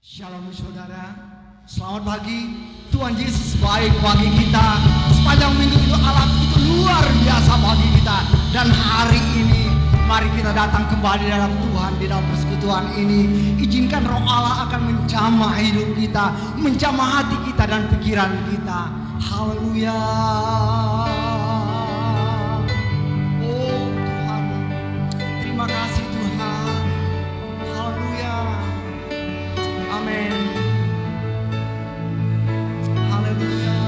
Shalom saudara, selamat pagi. Tuhan Yesus baik bagi kita. Sepanjang minggu itu Allah itu luar biasa bagi kita. Dan hari ini mari kita datang kembali dalam Tuhan, di dalam persekutuan ini. Izinkan Roh Allah akan menjamah hidup kita, menjamah hati kita dan pikiran kita. Haleluya. Oh Tuhan, terima kasih Tuhan. Haleluya. Amin. Haleluya.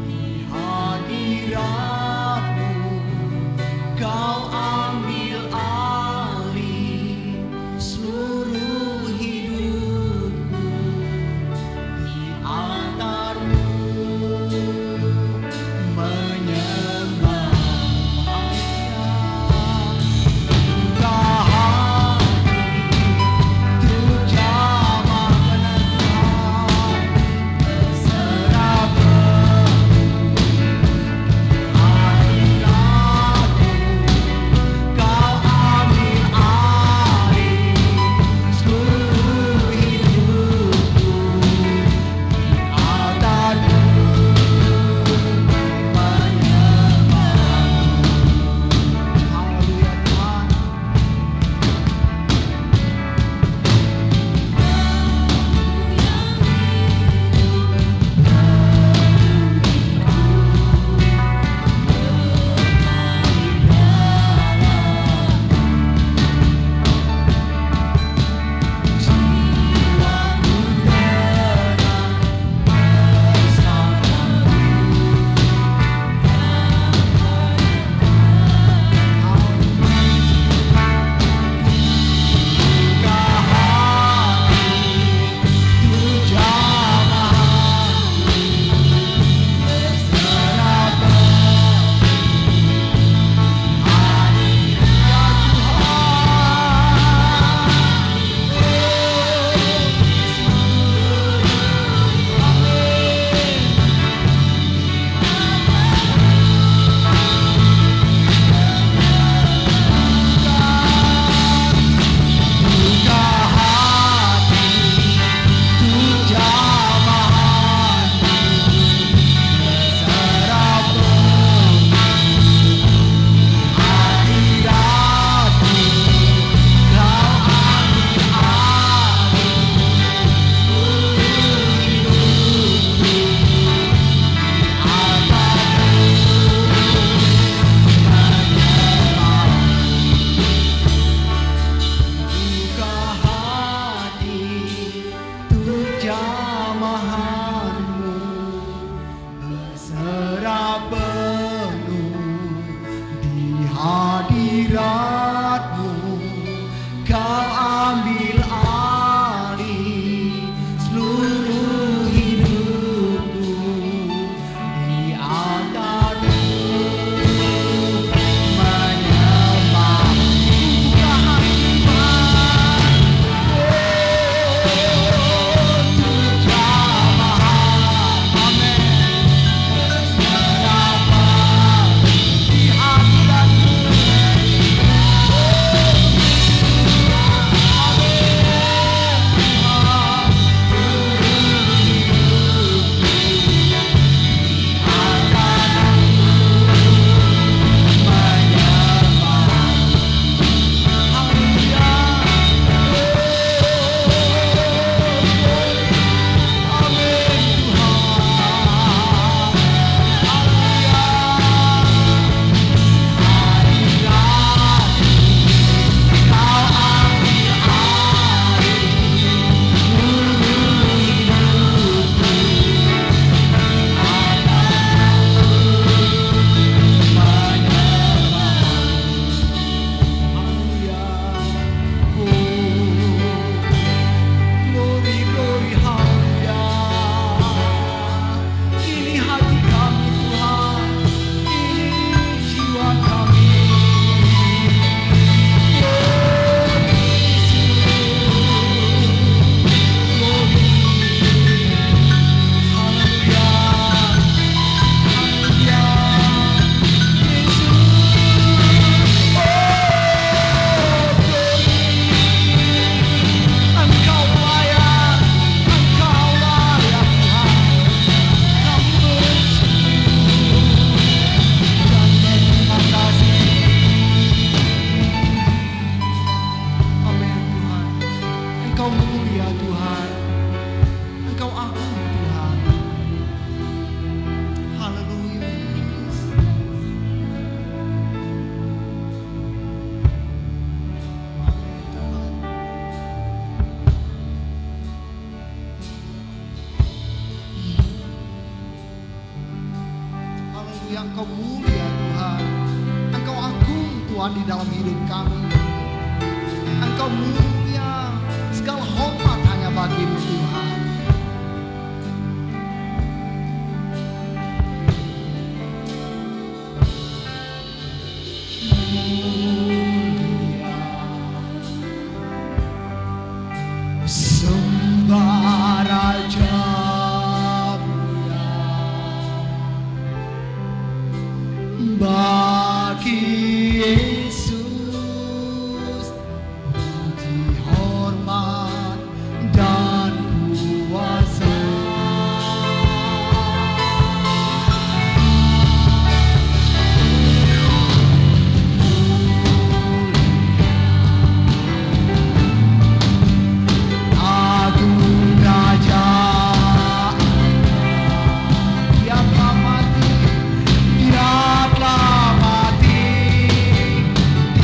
Di hadirat mulia Tuhan, Engkau agung Tuhan. Haleluya. Haleluya, Engkau mulia Tuhan. Engkau agung Tuhan di dalam hidup kami. Engkau mulia, segala hormat hanya bagi-Mu Tuhan. Sembah Raja mulia bagi Yesus, puji hormat dan kuasa. Agung Raja, Dia telah mati, Dia telah mati,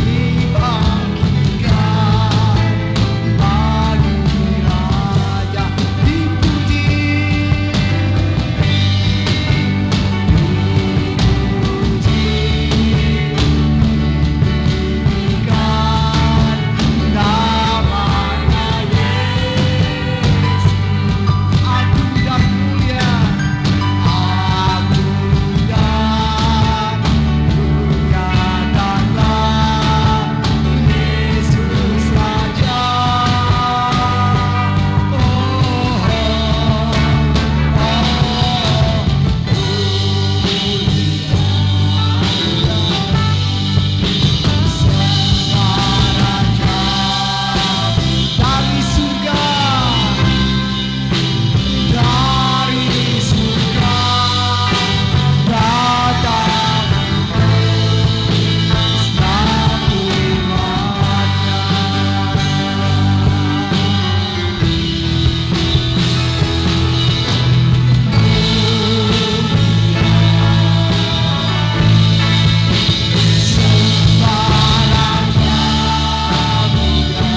dibangkitkan bagi Raja, dipuji, ditinggikan namanya Yesus. Agung dan mulia, agung dan muliakanlah Yesus Raja. Dari surga, datang Islam umatnya. Sembah Raja mulia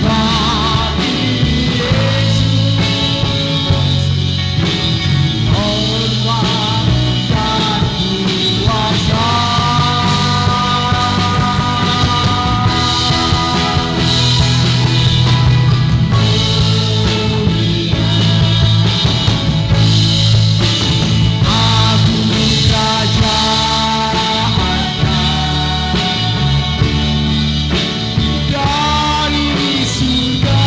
bagi Yesus, hormat dan kuasa. Agung kerajaannya dari surga,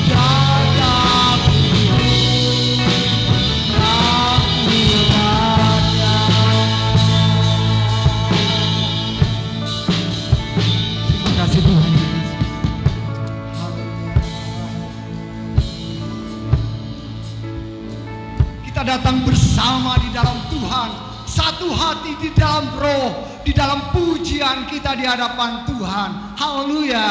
datang umatnya. Terima kasih Tuhan Yesus. Kita datang bersama di dalam Tuhan, satu hati di dalam roh, di dalam pujian kita di hadapan Tuhan. Haleluya.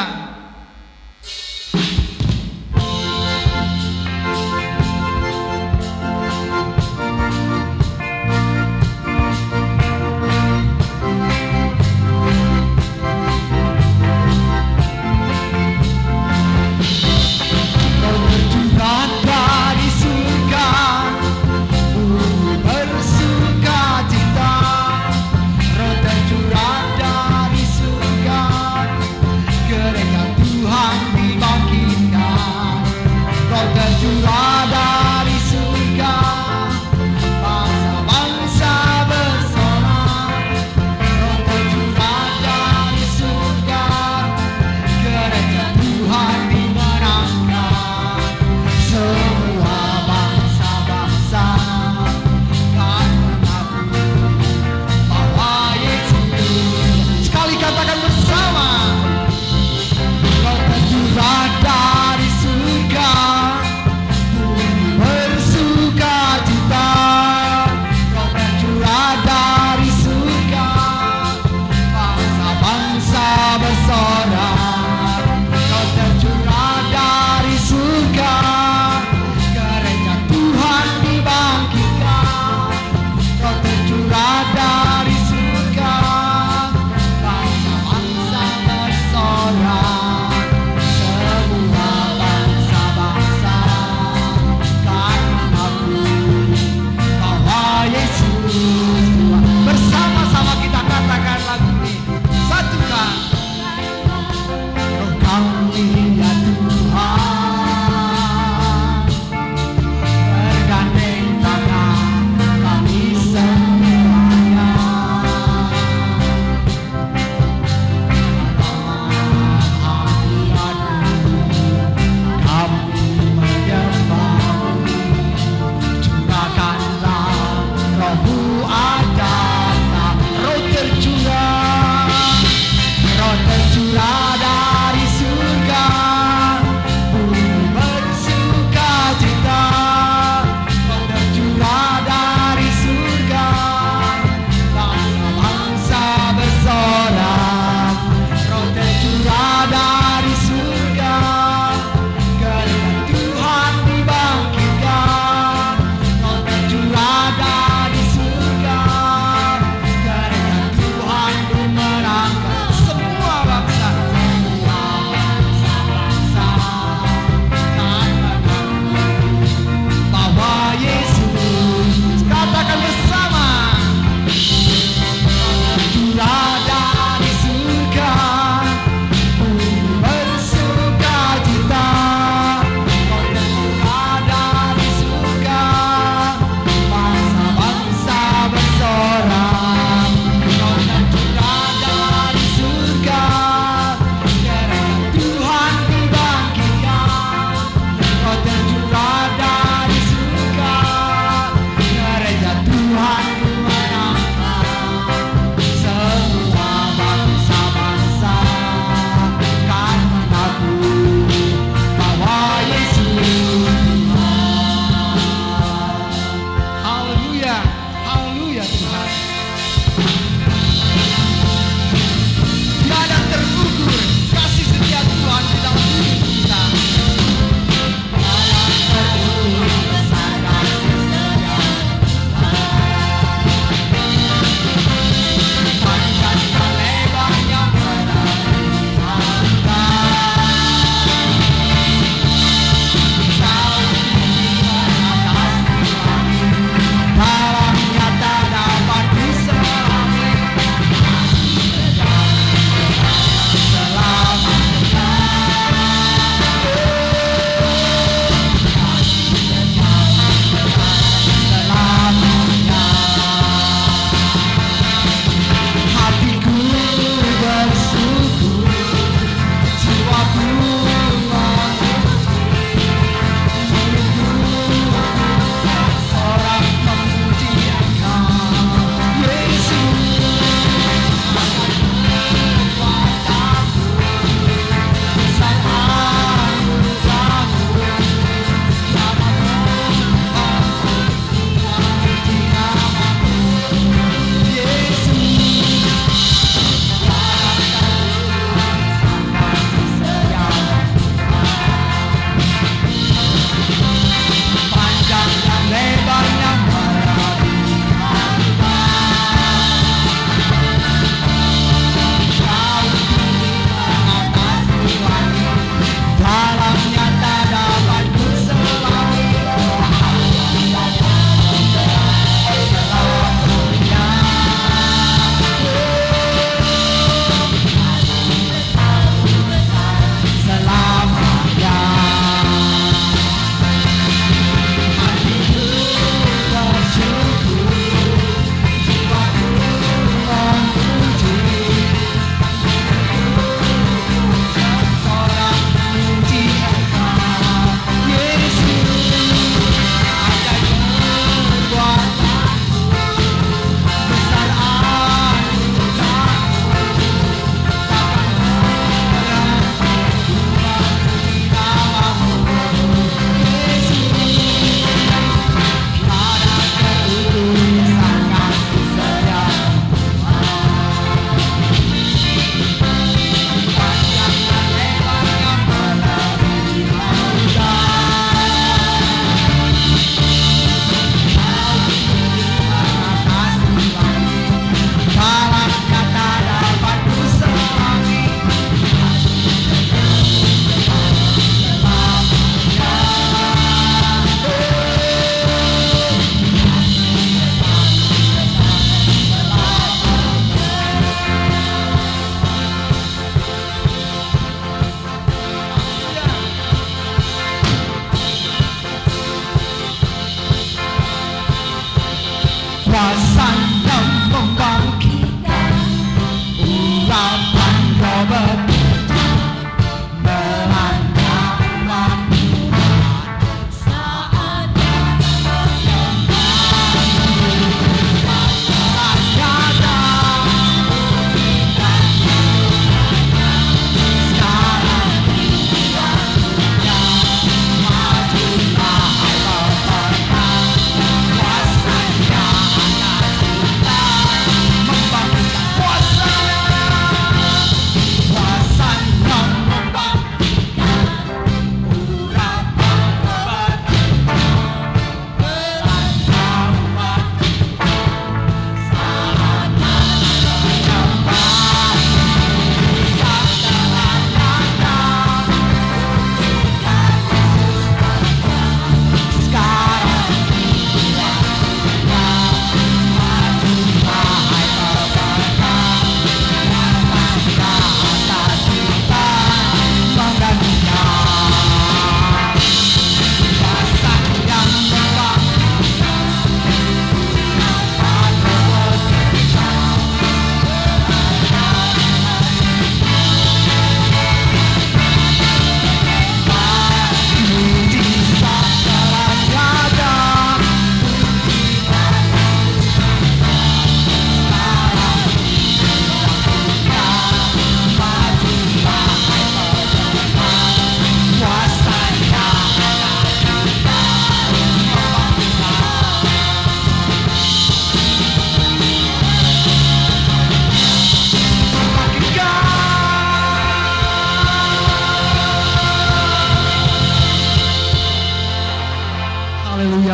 Kau tercurah dari surga, bersuka cita. Roh tercurah dari surga, gereja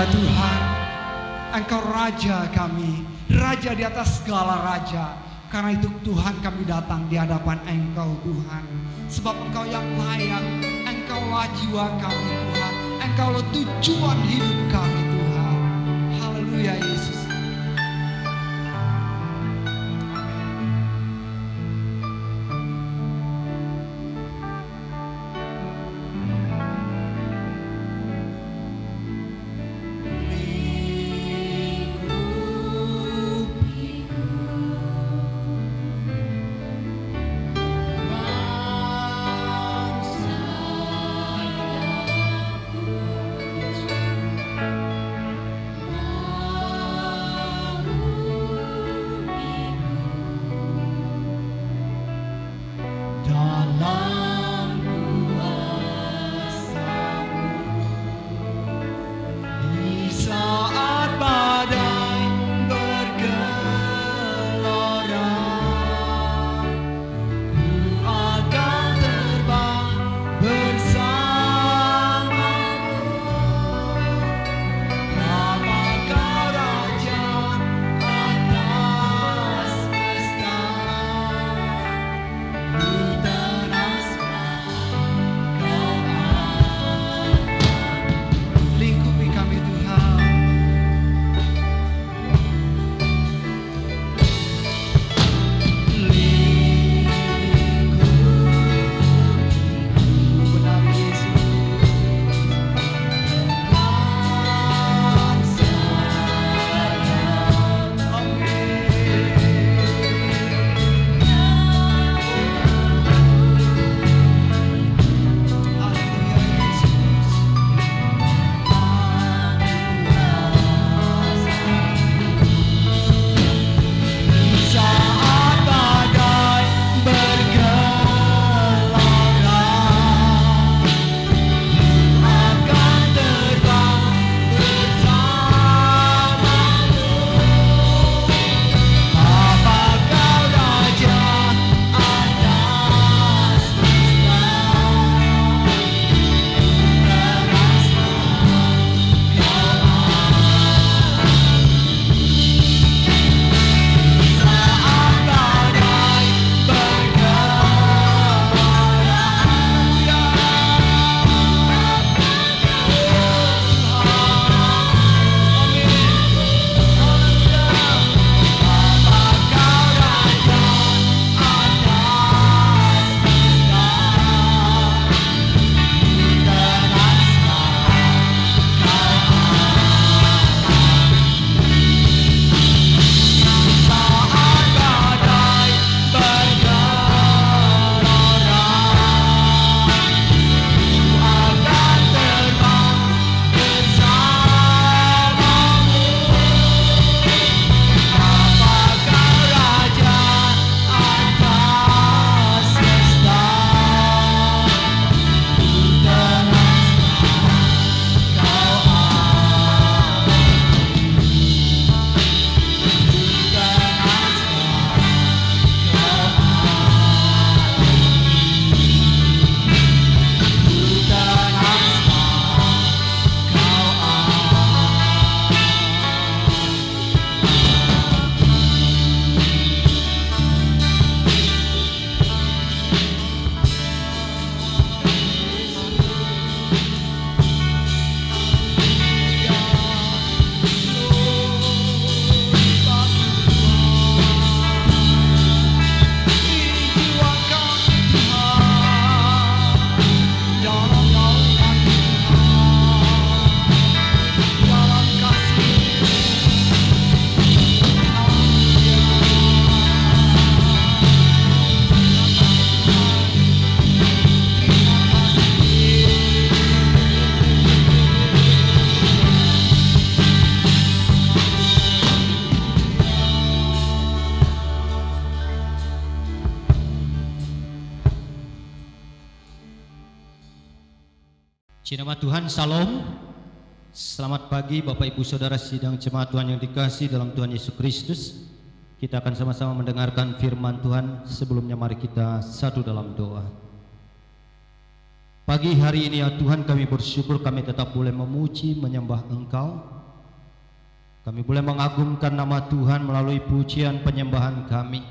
ya Tuhan, Engkau Raja kami, Raja di atas segala raja. Karena itu Tuhan, kami datang di hadapan Engkau Tuhan, sebab Engkau yang layak. Engkaulah jiwa kami Tuhan, Engkaulah tujuan hidup kami Tuhan. Haleluya Yesus. Nama Tuhan, Salam. Selamat pagi Bapak Ibu Saudara sidang jemaat Tuhan yang dikasihi dalam Tuhan Yesus Kristus. Kita akan sama-sama mendengarkan firman Tuhan. Sebelumnya mari kita satu dalam doa. Pagi hari ini ya Tuhan, kami bersyukur kami tetap boleh memuji, menyembah Engkau. Kami boleh mengagungkan nama Tuhan melalui pujian penyembahan kami.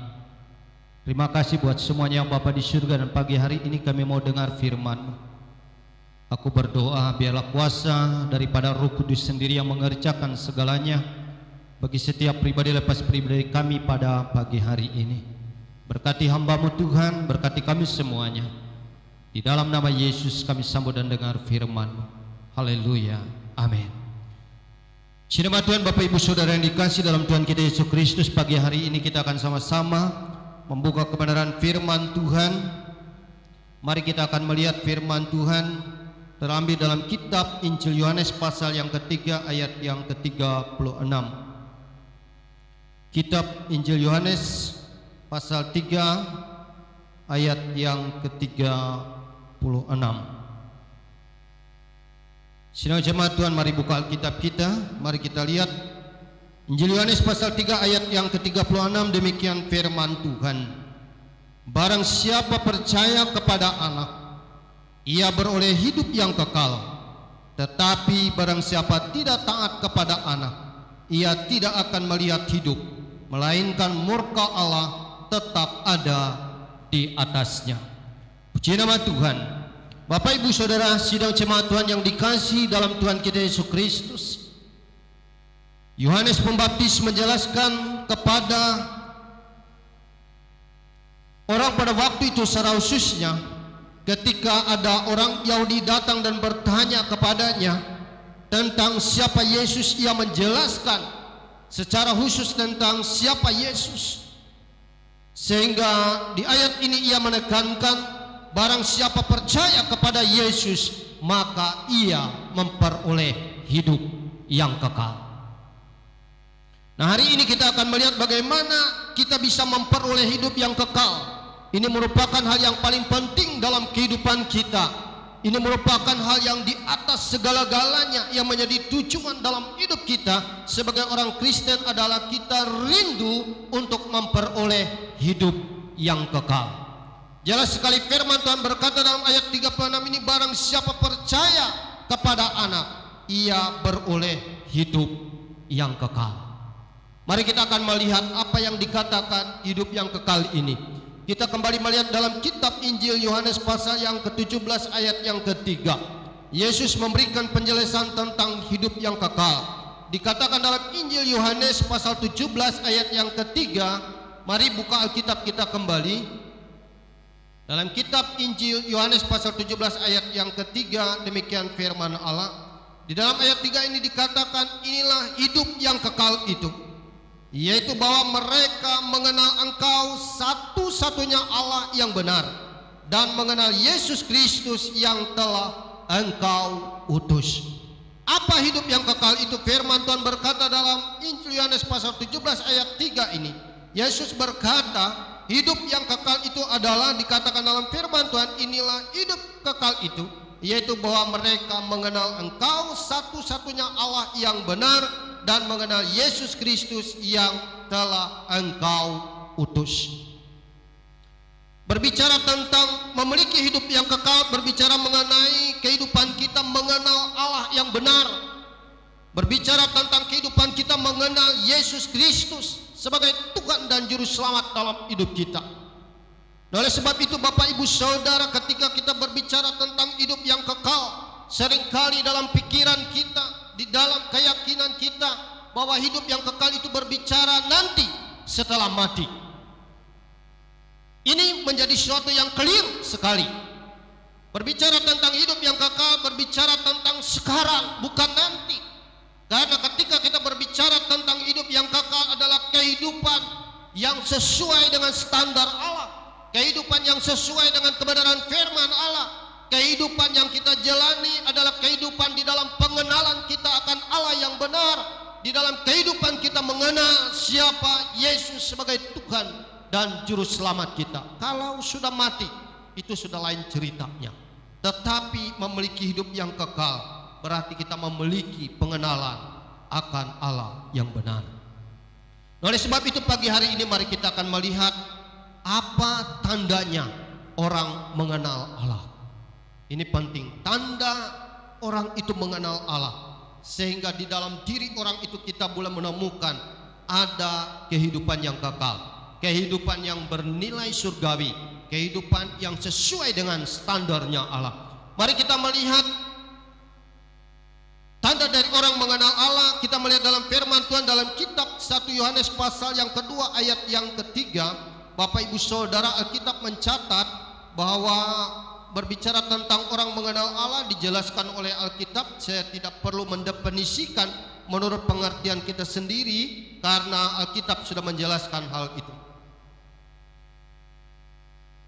Terima kasih buat semuanya Bapa di surga, dan pagi hari ini kami mau dengar firman-Mu. Aku berdoa biarlah kuasa daripada Roh Kudus sendiri yang mengerjakan segalanya bagi setiap pribadi lepas pribadi kami pada pagi hari ini. Berkati hamba-Mu Tuhan, berkati kami semuanya. Di dalam nama Yesus kami sambut dan dengar firman-Mu. Haleluya, amin. Shalom Tuhan, Bapak Ibu Saudara yang dikasih dalam Tuhan kita Yesus Kristus, pagi hari ini kita akan sama-sama membuka kebenaran firman Tuhan. Mari kita akan melihat firman Tuhan terambil dalam kitab Injil Yohanes pasal yang ketiga ayat yang ke-36. Kitab Injil Yohanes pasal 3 ayat yang ke-36. Sidang jemaat Tuhan, mari buka Alkitab kita. Mari kita lihat Injil Yohanes pasal 3 ayat yang ke-36. Demikian firman Tuhan. Barang siapa percaya kepada Anak, ia beroleh hidup yang kekal. Tetapi barang siapa tidak taat kepada Anak, ia tidak akan melihat hidup, melainkan murka Allah tetap ada di atasnya. Puji nama Tuhan. Bapak Ibu Saudara sidang jemaat Tuhan yang dikasihi dalam Tuhan kita Yesus Kristus, Yohanes Pembaptis menjelaskan kepada orang pada waktu itu secara khususnya, ketika ada orang Yahudi datang dan bertanya kepadanya tentang siapa Yesus, ia menjelaskan secara khusus tentang siapa Yesus. Sehingga di ayat ini ia menekankan, barang siapa percaya kepada Yesus, maka ia memperoleh hidup yang kekal. Nah, hari ini kita akan melihat bagaimana kita bisa memperoleh hidup yang kekal. Ini merupakan hal yang paling penting dalam kehidupan kita. Ini merupakan hal yang di atas segala-galanya, yang menjadi tujuan dalam hidup kita sebagai orang Kristen adalah kita rindu untuk memperoleh hidup yang kekal. Jelas sekali firman Tuhan berkata dalam ayat 36 ini, barang siapa percaya kepada Anak, ia beroleh hidup yang kekal. Mari kita akan melihat apa yang dikatakan hidup yang kekal ini. Kita kembali melihat dalam kitab Injil Yohanes pasal yang ke-17 ayat yang ketiga. Yesus memberikan penjelasan tentang hidup yang kekal. Dikatakan dalam Injil Yohanes pasal 17 ayat yang ketiga. Mari buka Alkitab kita kembali. Dalam kitab Injil Yohanes pasal 17 ayat yang ketiga, demikian firman Allah. Di dalam ayat 3 ini dikatakan, inilah hidup yang kekal itu, yaitu bahwa mereka mengenal Engkau satu-satunya Allah yang benar, dan mengenal Yesus Kristus yang telah Engkau utus. Apa hidup yang kekal itu? Firman Tuhan berkata dalam Injil Yohanes pasal 17 ayat 3 ini. Yesus berkata, hidup yang kekal itu adalah, dikatakan dalam firman Tuhan, inilah hidup kekal itu, yaitu bahwa mereka mengenal Engkau satu-satunya Allah yang benar, dan mengenal Yesus Kristus yang telah Engkau utus. Berbicara tentang memiliki hidup yang kekal, berbicara mengenai kehidupan kita mengenal Allah yang benar, berbicara tentang kehidupan kita mengenal Yesus Kristus sebagai Tuhan dan Juru Selamat dalam hidup kita. Oleh sebab itu Bapak Ibu Saudara, ketika kita berbicara tentang hidup yang kekal, seringkali dalam pikiran kita, di dalam keyakinan kita, bahwa hidup yang kekal itu berbicara nanti setelah mati. Ini menjadi sesuatu yang keliru sekali. Berbicara tentang hidup yang kekal, berbicara tentang sekarang, bukan nanti. Karena ketika kita berbicara tentang hidup yang kekal adalah kehidupan yang sesuai dengan standar Allah, kehidupan yang sesuai dengan kebenaran firman Allah. Kehidupan yang kita jalani adalah kehidupan di dalam pengenalan kita akan Allah yang benar, di dalam kehidupan kita mengenal siapa Yesus sebagai Tuhan dan Juru Selamat kita. Kalau sudah mati, itu sudah lain ceritanya. Tetapi memiliki hidup yang kekal berarti kita memiliki pengenalan akan Allah yang benar. Oleh sebab itu pagi hari ini mari kita akan melihat apa tandanya orang mengenal Allah. Ini penting, tanda orang itu mengenal Allah, sehingga di dalam diri orang itu kita boleh menemukan ada kehidupan yang kekal, kehidupan yang bernilai surgawi, kehidupan yang sesuai dengan standarnya Allah. Mari kita melihat tanda dari orang mengenal Allah. Kita melihat dalam firman Tuhan dalam kitab 1 Yohanes pasal yang kedua ayat yang ketiga. Bapak Ibu Saudara, Alkitab mencatat bahwa berbicara tentang orang mengenal Allah dijelaskan oleh Alkitab. Saya tidak perlu mendefinisikan menurut pengertian kita sendiri, karena Alkitab sudah menjelaskan hal itu.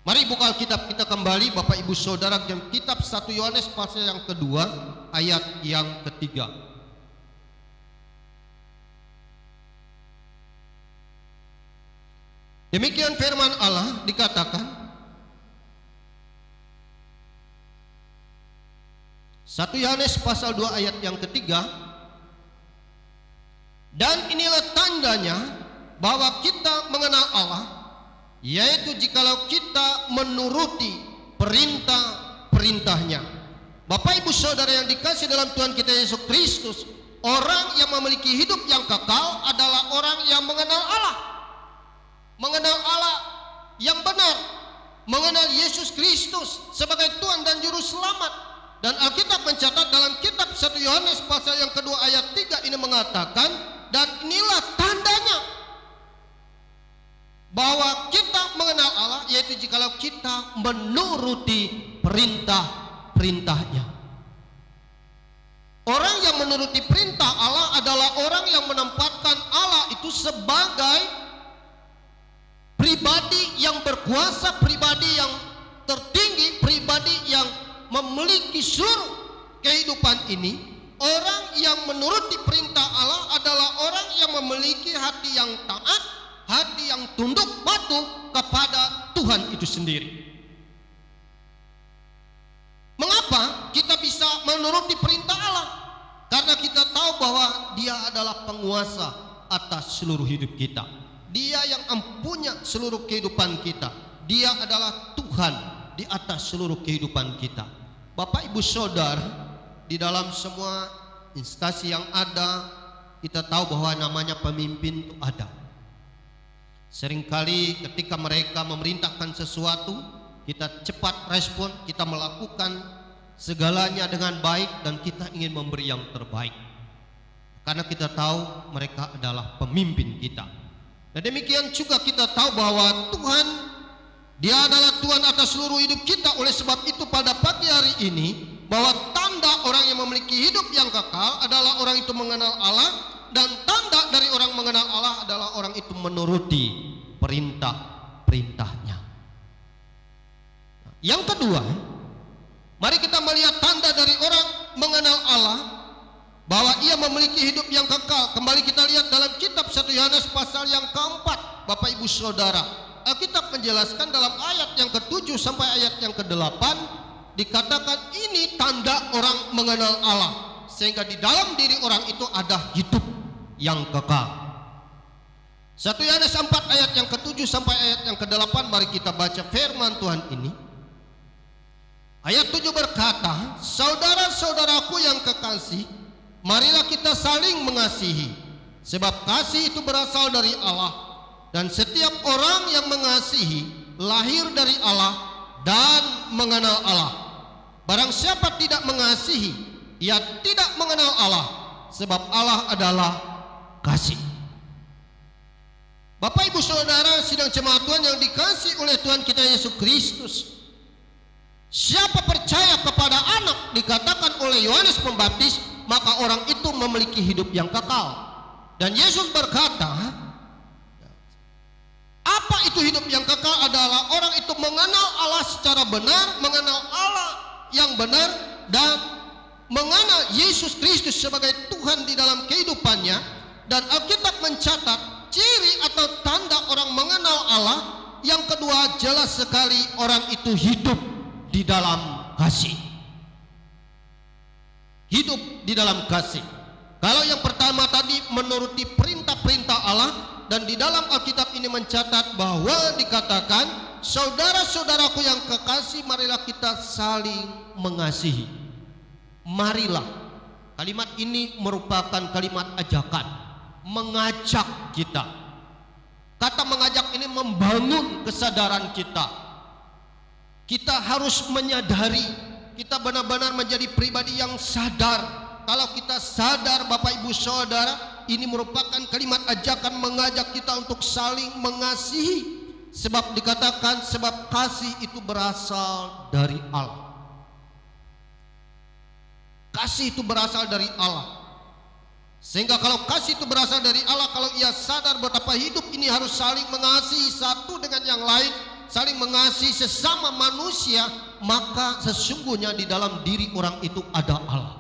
Mari buka Alkitab kita kembali, Bapak Ibu Saudara, dalam kitab 1 Yohanes pasal yang kedua ayat yang ketiga. Demikian firman Allah, dikatakan 1 Yohanes pasal 2 ayat yang ketiga, dan inilah tandanya bahwa kita mengenal Allah, yaitu jikalau kita menuruti perintah-perintahnya. Bapak Ibu Saudara yang dikasih dalam Tuhan kita Yesus Kristus, orang yang memiliki hidup yang kekal adalah orang yang mengenal Allah, mengenal Allah yang benar, mengenal Yesus Kristus sebagai Tuhan dan Juru Selamat. Dan Alkitab mencatat dalam kitab 1 Yohanes pasal yang kedua ayat 3 ini mengatakan, dan inilah tandanya bahwa kita mengenal Allah, yaitu jikalau kita menuruti perintah-perintahnya. Orang yang menuruti perintah Allah adalah orang yang menempatkan Allah itu sebagai pribadi yang berkuasa, pribadi yang tertinggi, pribadi yang memiliki seluruh kehidupan ini. Orang yang menuruti perintah Allah adalah orang yang memiliki hati yang taat, hati yang tunduk patuh kepada Tuhan itu sendiri. Mengapa kita bisa menuruti perintah Allah? Karena kita tahu bahwa Dia adalah penguasa atas seluruh hidup kita. Dia yang mempunyai seluruh kehidupan kita. Dia adalah Tuhan di atas seluruh kehidupan kita. Bapak Ibu Saudara, di dalam semua instansi yang ada, kita tahu bahwa namanya pemimpin itu ada. Seringkali ketika mereka memerintahkan sesuatu, kita cepat respon, kita melakukan segalanya dengan baik, dan kita ingin memberi yang terbaik. Karena kita tahu mereka adalah pemimpin kita. Dan demikian juga kita tahu bahwa Tuhan, Dia adalah Tuhan atas seluruh hidup kita. Oleh sebab itu pada pagi hari ini, bahwa tanda orang yang memiliki hidup yang kekal adalah orang itu mengenal Allah, dan tanda dari orang mengenal Allah adalah orang itu menuruti perintah-perintahnya. Yang kedua, mari kita melihat tanda dari orang mengenal Allah, bahwa ia memiliki hidup yang kekal. Kembali kita lihat dalam kitab 1 Yohanes pasal yang keempat, Bapak Ibu Saudara. Alkitab menjelaskan dalam ayat yang ke-7 sampai ayat yang ke-8, dikatakan ini tanda orang mengenal Allah, sehingga di dalam diri orang itu ada hidup yang kekal. 1 Yohanes 4 ayat yang ke-7 sampai ayat yang ke-8, mari kita baca firman Tuhan ini. Ayat 7 berkata, saudara-saudaraku yang kekasih, marilah kita saling mengasihi, sebab kasih itu berasal dari Allah. Dan setiap orang yang mengasihi lahir dari Allah dan mengenal Allah. Barang siapa tidak mengasihi, ia tidak mengenal Allah, sebab Allah adalah kasih. Bapak Ibu Saudara sidang jemaat Tuhan yang dikasihi oleh Tuhan kita Yesus Kristus, siapa percaya kepada anak, dikatakan oleh Yohanes Pembaptis, maka orang itu memiliki hidup yang kekal. Dan Yesus berkata, apa itu hidup yang kekal? Adalah orang itu mengenal Allah secara benar, mengenal Allah yang benar, dan mengenal Yesus Kristus sebagai Tuhan di dalam kehidupannya. Dan Alkitab mencatat ciri atau tanda orang mengenal Allah. Yang kedua, jelas sekali orang itu hidup di dalam kasih. Hidup di dalam kasih. Kalau yang pertama tadi menuruti perintah-perintah Allah, dan di dalam Alkitab ini mencatat bahwa dikatakan, saudara-saudaraku yang kekasih, marilah kita saling mengasihi. Marilah. Kalimat ini merupakan kalimat ajakan, mengajak kita. Kata mengajak ini membangun kesadaran kita. Kita harus menyadari, kita benar-benar menjadi pribadi yang sadar. Kalau kita sadar Bapak Ibu Saudara, ini merupakan kalimat ajakan mengajak kita untuk saling mengasihi. Sebab dikatakan, sebab kasih itu berasal dari Allah. Kasih itu berasal dari Allah. Sehingga kalau kasih itu berasal dari Allah, kalau ia sadar betapa hidup ini harus saling mengasihi satu dengan yang lain, saling mengasihi sesama manusia, maka sesungguhnya di dalam diri orang itu ada Allah.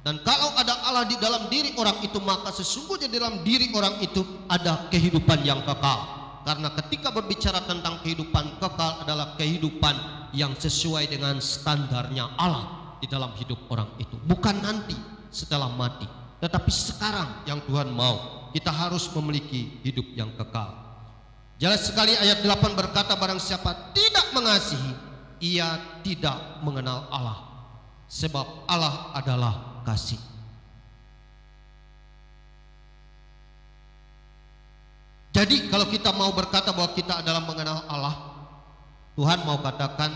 Dan kalau ada Allah di dalam diri orang itu, maka sesungguhnya di dalam diri orang itu ada kehidupan yang kekal. Karena ketika berbicara tentang kehidupan kekal adalah kehidupan yang sesuai dengan standarnya Allah di dalam hidup orang itu. Bukan nanti setelah mati, tetapi sekarang yang Tuhan mau. Kita harus memiliki hidup yang kekal. Jelas sekali ayat 8 berkata, barang siapa tidak mengasihi, ia tidak mengenal Allah. Sebab Allah adalah kasih. Jadi kalau kita mau berkata bahwa kita adalah mengenal Allah, Tuhan mau katakan,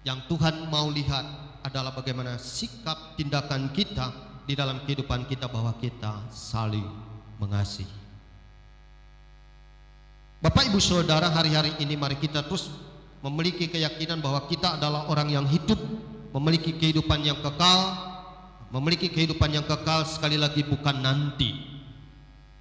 yang Tuhan mau lihat adalah bagaimana sikap tindakan kita di dalam kehidupan kita, bahwa kita saling mengasihi. Bapak Ibu Saudara, hari-hari ini mari kita terus memiliki keyakinan bahwa kita adalah orang yang hidup, memiliki kehidupan yang kekal. Memiliki kehidupan yang kekal sekali lagi bukan nanti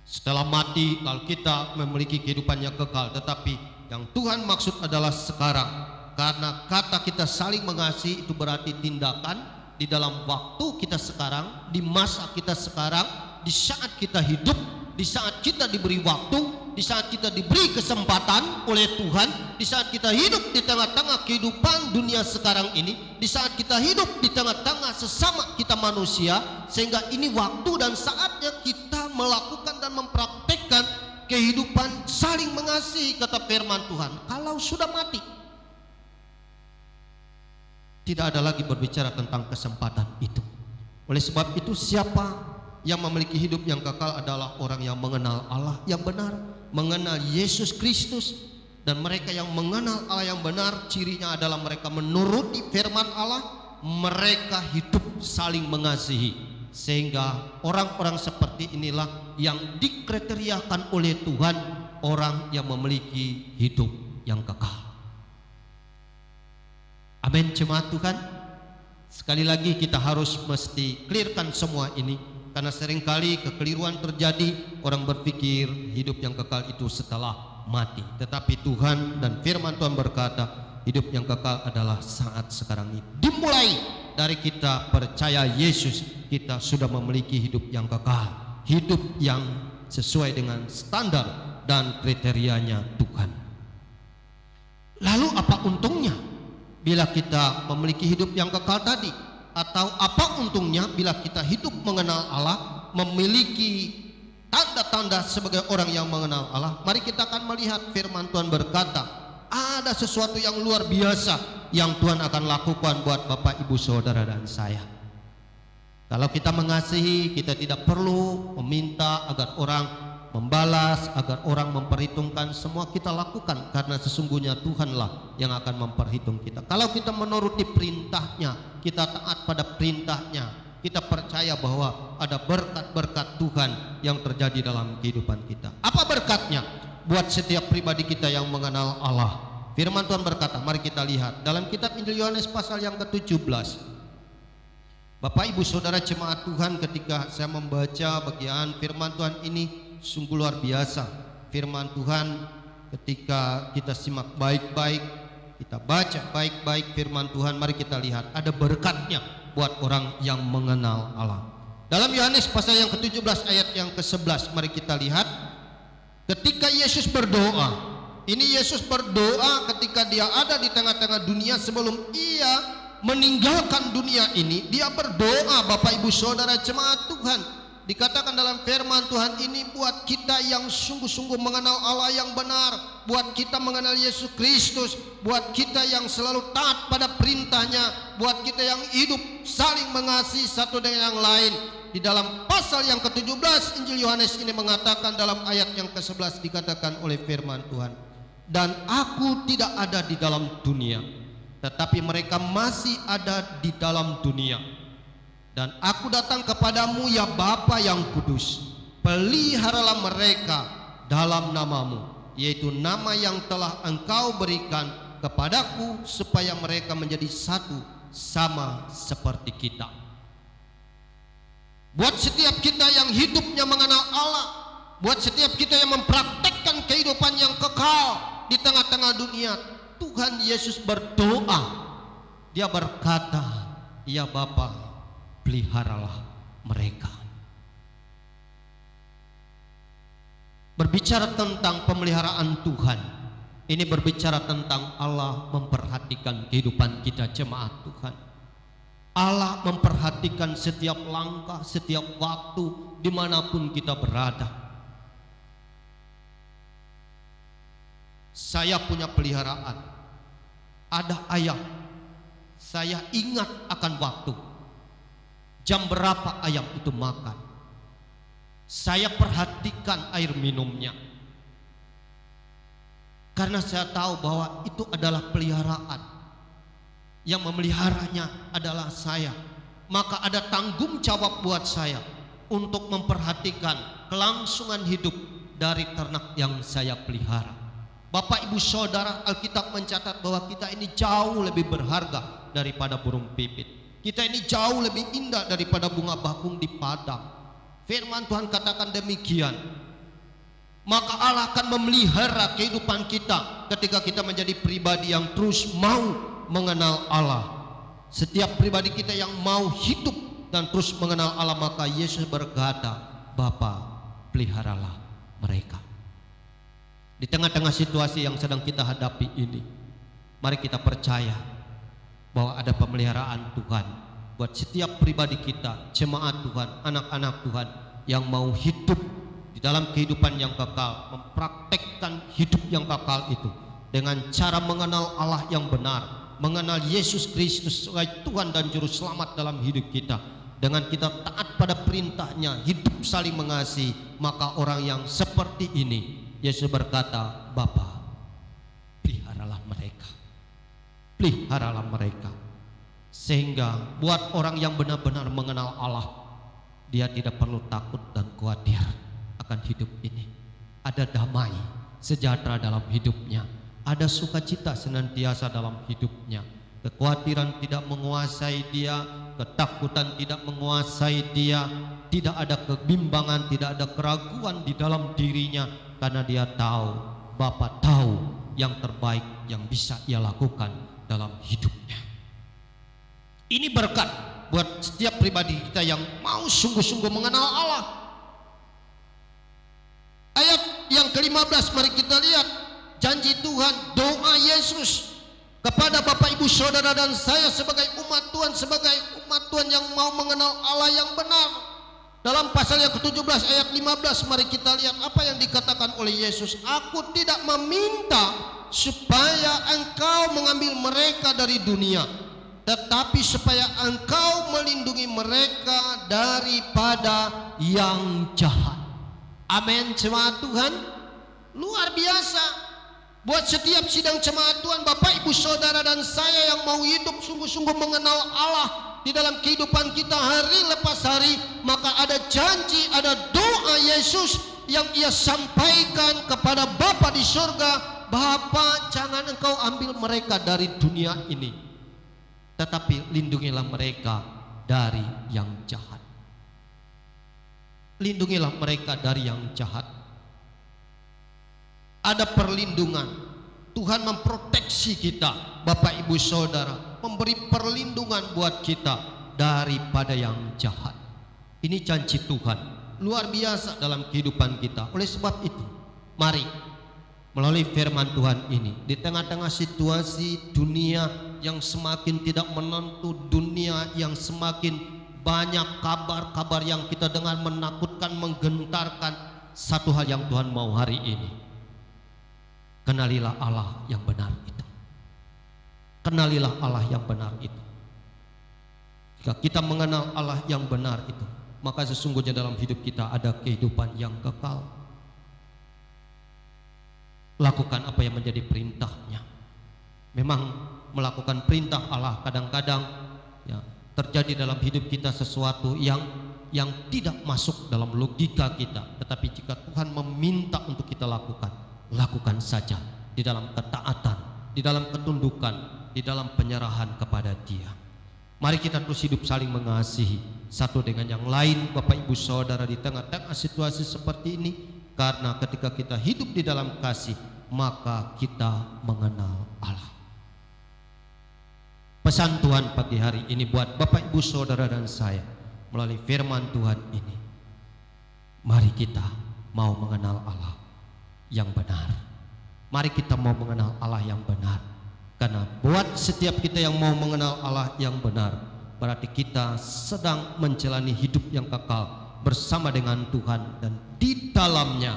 setelah mati kalau kita memiliki kehidupan yang kekal, tetapi yang Tuhan maksud adalah sekarang. Karena kata kita saling mengasihi itu berarti tindakan di dalam waktu kita sekarang, di masa kita sekarang, di saat kita hidup, di saat kita diberi waktu, di saat kita diberi kesempatan oleh Tuhan, di saat kita hidup di tengah-tengah kehidupan dunia sekarang ini, di saat kita hidup di tengah-tengah sesama kita manusia, sehingga ini waktu dan saatnya kita melakukan dan mempraktekkan kehidupan saling mengasihi. Kata firman Tuhan, kalau sudah mati, tidak ada lagi berbicara tentang kesempatan itu. Oleh sebab itu, siapa yang memiliki hidup yang kekal adalah orang yang mengenal Allah yang benar, mengenal Yesus Kristus. Dan mereka yang mengenal Allah yang benar, cirinya adalah mereka menuruti firman Allah, mereka hidup saling mengasihi. Sehingga orang-orang seperti inilah yang dikriteriakan oleh Tuhan, orang yang memiliki hidup yang kekal. Amin, jemaat Tuhan. Sekali lagi kita harus mesti clearkan semua ini, karena seringkali kekeliruan terjadi. Orang berpikir hidup yang kekal itu setelah mati, tetapi Tuhan dan firman Tuhan berkata hidup yang kekal adalah saat sekarang ini. Dimulai dari kita percaya Yesus, kita sudah memiliki hidup yang kekal, hidup yang sesuai dengan standar dan kriterianya Tuhan. Lalu apa untungnya bila kita memiliki hidup yang kekal tadi? Atau apa untungnya bila kita hidup mengenal Allah, memiliki tanda-tanda sebagai orang yang mengenal Allah? Mari kita akan melihat firman Tuhan berkata, ada sesuatu yang luar biasa yang Tuhan akan lakukan buat Bapak, Ibu, Saudara dan saya. Kalau kita mengasihi, kita tidak perlu meminta agar orang membalas, agar orang memperhitungkan. Semua kita lakukan karena sesungguhnya Tuhanlah yang akan memperhitung kita. Kalau kita menuruti perintahnya, kita taat pada perintahnya, kita percaya bahwa ada berkat-berkat Tuhan yang terjadi dalam kehidupan kita. Apa berkatnya buat setiap pribadi kita yang mengenal Allah? Firman Tuhan berkata, mari kita lihat dalam kitab Injil Yohanes pasal yang ke-17. Bapak, Ibu, Saudara, jemaat Tuhan, ketika saya membaca bagian firman Tuhan ini sungguh luar biasa. Firman Tuhan ketika kita simak baik-baik, kita baca baik-baik firman Tuhan, mari kita lihat ada berkatnya buat orang yang mengenal Allah. Dalam Yohanes pasal yang ke-17 ayat yang ke-11, mari kita lihat ketika Yesus berdoa. Ini Yesus berdoa ketika dia ada di tengah-tengah dunia. Sebelum ia meninggalkan dunia ini, dia berdoa, Bapak, Ibu, Saudara, jemaat Tuhan. Dikatakan dalam firman Tuhan ini buat kita yang sungguh-sungguh mengenal Allah yang benar, buat kita mengenal Yesus Kristus, buat kita yang selalu taat pada perintahnya, buat kita yang hidup saling mengasihi satu dengan yang lain. Di dalam pasal yang ke-17 Injil Yohanes ini mengatakan dalam ayat yang ke-11 dikatakan oleh firman Tuhan, dan aku tidak ada di dalam dunia, tetapi mereka masih ada di dalam dunia. Dan aku datang kepadamu ya Bapa yang kudus, peliharalah mereka dalam namamu, yaitu nama yang telah engkau berikan kepadaku, supaya mereka menjadi satu sama seperti kita. Buat setiap kita yang hidupnya mengenal Allah, buat setiap kita yang mempraktekkan kehidupan yang kekal di tengah-tengah dunia, Tuhan Yesus berdoa. Dia berkata, ya Bapa, peliharalah mereka. Berbicara tentang pemeliharaan Tuhan, ini berbicara tentang Allah memperhatikan kehidupan kita jemaat Tuhan. Allah memperhatikan setiap langkah, setiap waktu, dimanapun kita berada. Saya punya peliharaan, ada ayam. Saya ingat akan waktu, jam berapa ayam itu makan. Saya perhatikan air minumnya, karena saya tahu bahwa itu adalah peliharaan. Yang memeliharanya adalah saya. Maka ada tanggung jawab buat saya untuk memperhatikan kelangsungan hidup dari ternak yang saya pelihara. Bapak ibu saudara, Alkitab mencatat bahwa kita ini jauh lebih berharga daripada burung pipit. Kita ini jauh lebih indah daripada bunga bakung di padang. Firman Tuhan katakan demikian. Maka Allah akan memelihara kehidupan kita ketika kita menjadi pribadi yang terus mau mengenal Allah. Setiap pribadi kita yang mau hidup dan terus mengenal Allah, maka Yesus berkata, Bapa, peliharalah mereka. Di tengah-tengah situasi yang sedang kita hadapi ini, mari kita percaya bahwa ada pemeliharaan Tuhan buat setiap pribadi kita, jemaat Tuhan, anak-anak Tuhan yang mau hidup di dalam kehidupan yang kekal, mempraktekkan hidup yang kekal itu dengan cara mengenal Allah yang benar, mengenal Yesus Kristus sebagai Tuhan dan Juru Selamat dalam hidup kita. Dengan kita taat pada perintahnya, hidup saling mengasihi, maka orang yang seperti ini, Yesus berkata, Bapa, peliharalah mereka. Peliharalah mereka. Sehingga buat orang yang benar-benar mengenal Allah, dia tidak perlu takut dan khawatir akan hidup ini. Ada damai, sejahtera dalam hidupnya. Ada sukacita senantiasa dalam hidupnya. Kekhawatiran tidak menguasai dia, ketakutan tidak menguasai dia, tidak ada kebimbangan, tidak ada keraguan di dalam dirinya, karena dia tahu, Bapa tahu yang terbaik yang bisa ia lakukan dalam hidupnya. Ini berkat buat setiap pribadi kita yang mau sungguh-sungguh mengenal Allah. Ayat yang ke-15 mari kita lihat janji Tuhan, doa Yesus kepada Bapak Ibu Saudara dan saya sebagai umat Tuhan, sebagai umat Tuhan yang mau mengenal Allah yang benar. Dalam pasal yang ke-17 ayat 15 mari kita lihat apa yang dikatakan oleh Yesus. Aku tidak meminta supaya engkau mengambil mereka dari dunia, tetapi supaya engkau melindungi mereka daripada yang jahat. Amin, jemaat Tuhan. Luar biasa. Buat setiap sidang jemaat Tuhan, Bapak Ibu Saudara dan saya yang mau hidup sungguh-sungguh mengenal Allah di dalam kehidupan kita hari lepas hari, maka ada janji, ada doa Yesus yang ia sampaikan kepada Bapa di surga. Bapa, jangan engkau ambil mereka dari dunia ini, tetapi lindungilah mereka dari yang jahat. Lindungilah mereka dari yang jahat. Ada perlindungan. Tuhan memproteksi kita, Bapak Ibu Saudara, memberi perlindungan buat kita daripada yang jahat. Ini janji Tuhan luar biasa dalam kehidupan kita. Oleh sebab itu, mari melalui firman Tuhan ini, di tengah-tengah situasi dunia yang semakin tidak menentu, dunia yang semakin banyak kabar-kabar yang kita dengar menakutkan, menggentarkan. Satu hal yang Tuhan mau hari ini, kenalilah Allah yang benar itu. Kenalilah Allah yang benar itu. Jika kita mengenal Allah yang benar itu, maka sesungguhnya dalam hidup kita ada kehidupan yang kekal. Lakukan apa yang menjadi perintahnya. Memang melakukan perintah Allah kadang-kadang ya, terjadi dalam hidup kita sesuatu yang tidak masuk dalam logika kita. Tetapi jika Tuhan meminta untuk kita lakukan, lakukan saja di dalam ketaatan, di dalam ketundukan, di dalam penyerahan kepada Dia. Mari kita terus hidup saling mengasihi satu dengan yang lain, Bapak Ibu Saudara, di tengah-tengah situasi seperti ini. Karena ketika kita hidup di dalam kasih, maka kita mengenal Allah. Pesan Tuhan pagi hari ini buat Bapak Ibu Saudara dan saya melalui firman Tuhan ini, mari kita mau mengenal Allah yang benar. Mari kita mau mengenal Allah yang benar. Karena buat setiap kita yang mau mengenal Allah yang benar, berarti kita sedang menjalani hidup yang kekal bersama dengan Tuhan, dan di dalamnya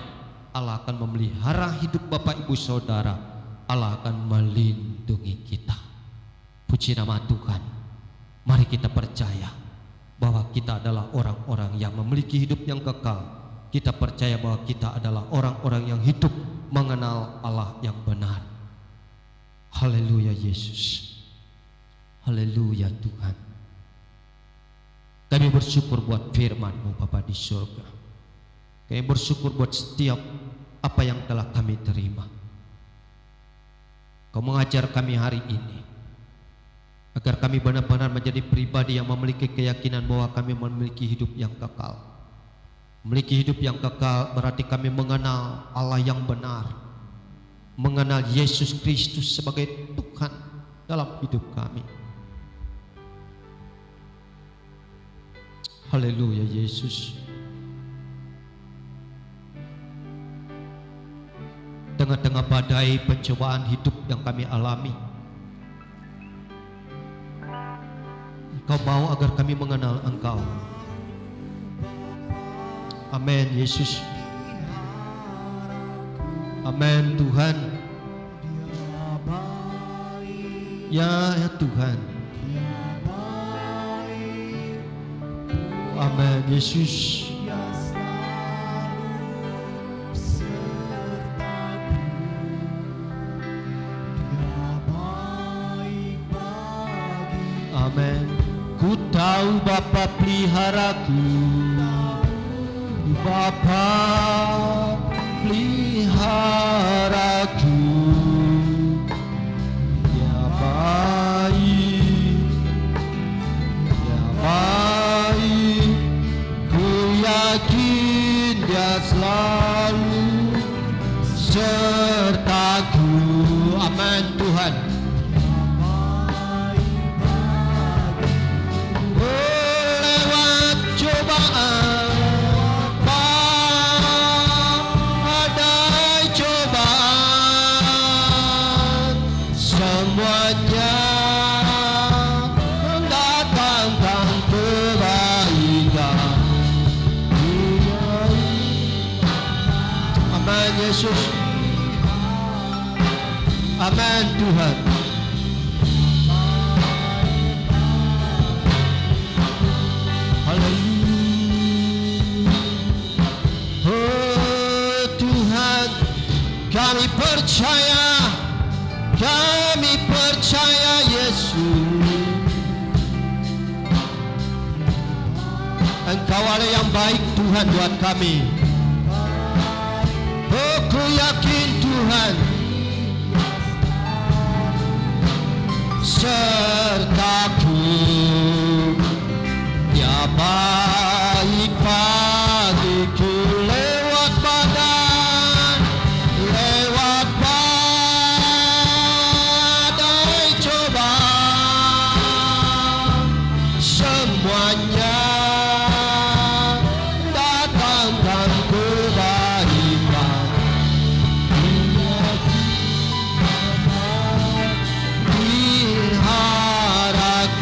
Allah akan memelihara hidup Bapak Ibu Saudara. Allah akan melindungi kita. Puji nama Tuhan. Mari kita percaya bahwa kita adalah orang-orang yang memiliki hidup yang kekal. Kita percaya bahwa kita adalah orang-orang yang hidup mengenal Allah yang benar. Haleluya Yesus. Haleluya Tuhan. Kami bersyukur buat firman-Mu Bapa di surga. Kami bersyukur buat setiap apa yang telah kami terima. Kau mengajar kami hari ini agar kami benar-benar menjadi pribadi yang memiliki keyakinan bahwa kami memiliki hidup yang kekal. Memiliki hidup yang kekal berarti kami mengenal Allah yang benar, mengenal Yesus Kristus sebagai Tuhan dalam hidup kami. Haleluya Yesus. Tengah-tengah badai pencobaan hidup yang kami alami, Engkau mau agar kami mengenal Engkau. Amin Yesus. Amin Tuhan. Ya Tuhan. Amin Yesus. Amin. Ku tahu Bapa peliharaku, Bapa peliharaku, ya baik, ya baik. Ku yakin Dia selalu sertaku. Amin Tuhan. Yesus. Amin Tuhan. Haleluya. Oh Tuhan, kami percaya Yesus. Engkau Allah yang baik Tuhan buat kami. Ku yakin Tuhan sertaku, Dia baik bagiku lewat badai cobaan, semuanya datangkan kebaikan. Peliharaku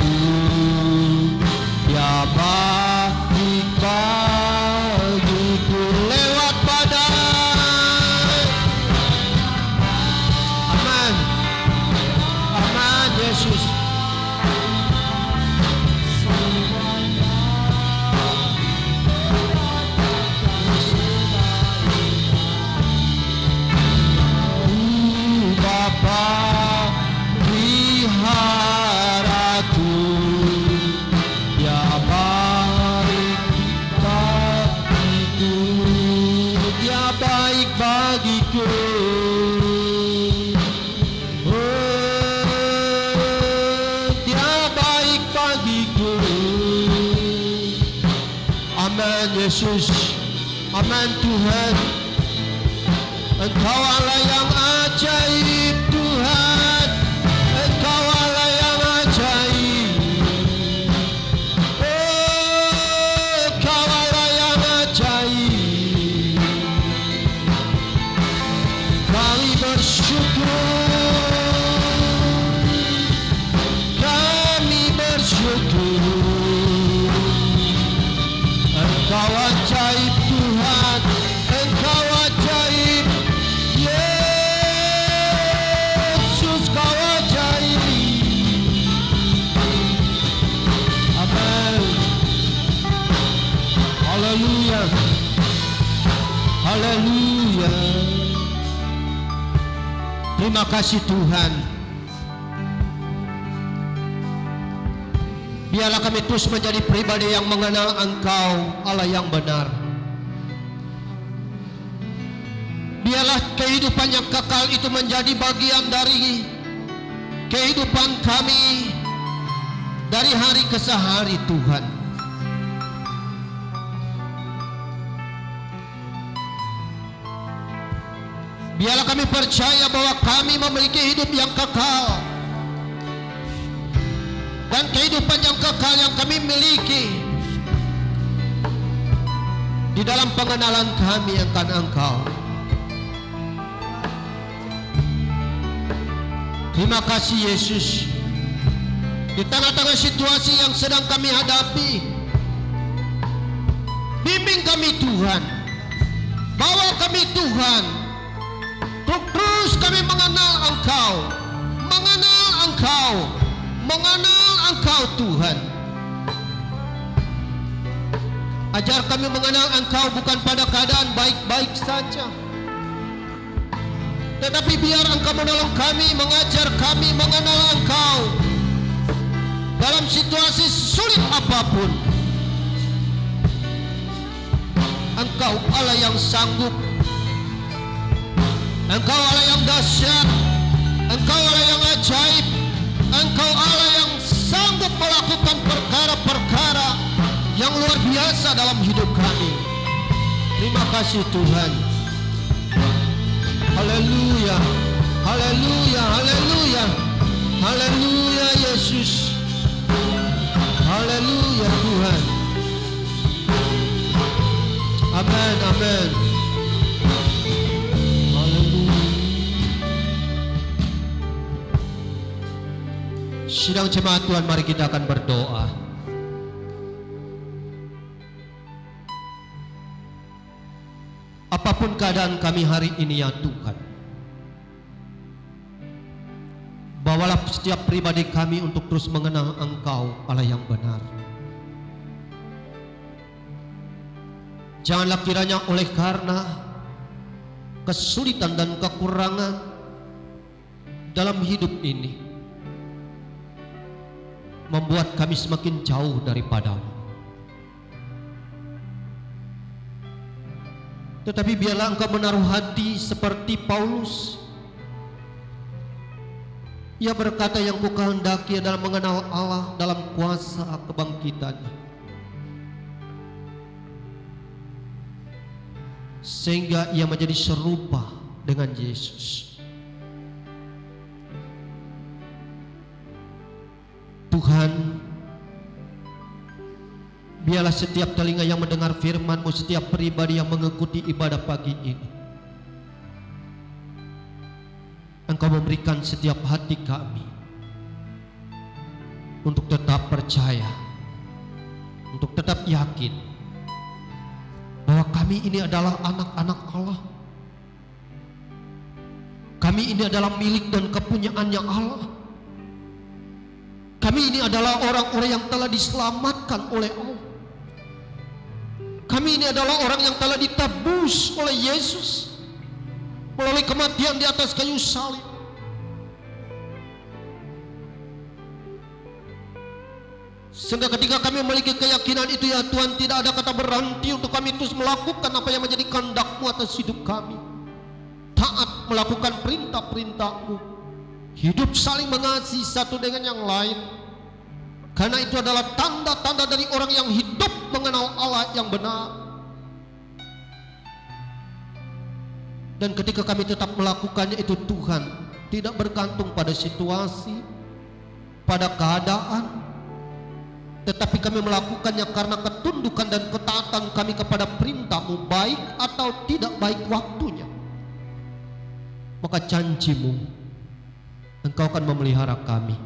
Amin Yesus. Amin Tuhan. Engkau Allah yang ajaib Tuhan. Engkau Allah yang ajaib. Oh, Engkau Allah yang ajaib. Kami bersyukur. Kami bersyukur. Engkau ajaib Tuhan. Engkau ajaib. Yesus kau ajaib. Amin. Haleluya. Haleluya. Terima kasih Tuhan. Biarlah kami terus menjadi pribadi yang mengenal Engkau, Allah yang benar. Biarlah kehidupan yang kekal itu menjadi bagian dari kehidupan kami dari hari ke hari Tuhan. Biarlah kami percaya bahwa kami memiliki hidup yang kekal. Dan kehidupan yang kekal yang kami miliki di dalam pengenalan kami akan Engkau. Terima kasih Yesus. Di tengah-tengah situasi yang sedang kami hadapi, bimbing kami Tuhan. Bawa kami Tuhan. Terus kami mengenal Engkau. Mengenal Engkau. Mengenal Engkau Tuhan. Ajar kami mengenal Engkau bukan pada keadaan baik-baik saja, tetapi biar Engkau menolong kami, mengajar kami mengenal Engkau dalam situasi sulit apapun. Engkau Allah yang sanggup. Engkau Allah yang dahsyat. Engkau Allah yang ajaib. Engkau Allah yang sanggup melakukan perkara-perkara yang luar biasa dalam hidup kami. Terima kasih Tuhan. Haleluya. Haleluya. Haleluya. Haleluya Yesus. Haleluya Tuhan. Amin. Amin. Sidang jemaat Tuhan, mari kita akan berdoa. Apapun keadaan kami hari ini ya Tuhan, bawalah setiap pribadi kami untuk terus mengenal Engkau Allah yang benar. Janganlah kiranya oleh karena kesulitan dan kekurangan dalam hidup ini membuat kami semakin jauh daripadamu. Tetapi biarlah Engkau menaruh hati seperti Paulus. Ia berkata, yang kukehendaki adalah mengenal Allah dalam kuasa kebangkitannya, sehingga ia menjadi serupa dengan Yesus. Tuhan, biarlah setiap telinga yang mendengar firman-Mu, setiap pribadi yang mengikuti ibadah pagi ini, Engkau memberikan setiap hati kami untuk tetap percaya, untuk tetap yakin bahwa kami ini adalah anak-anak Allah. Kami ini adalah milik dan kepunyaannya Allah. Kami ini adalah orang-orang yang telah diselamatkan oleh Allah. Kami ini adalah orang yang telah ditebus oleh Yesus melalui kematian di atas kayu salib. Sehingga ketika kami memiliki keyakinan itu ya Tuhan, tidak ada kata berhenti untuk kami terus melakukan apa yang menjadi kehendak-Mu atas hidup kami. Taat melakukan perintah-perintah-Mu, hidup saling mengasihi satu dengan yang lain. Karena itu adalah tanda-tanda dari orang yang hidup mengenal Allah yang benar. Dan ketika kami tetap melakukannya itu, Tuhan tidak bergantung pada situasi, pada keadaan, tetapi kami melakukannya karena ketundukan dan ketaatan kami kepada perintah-Mu, baik atau tidak baik waktunya. Maka janji-Mu, Engkau akan memelihara kami,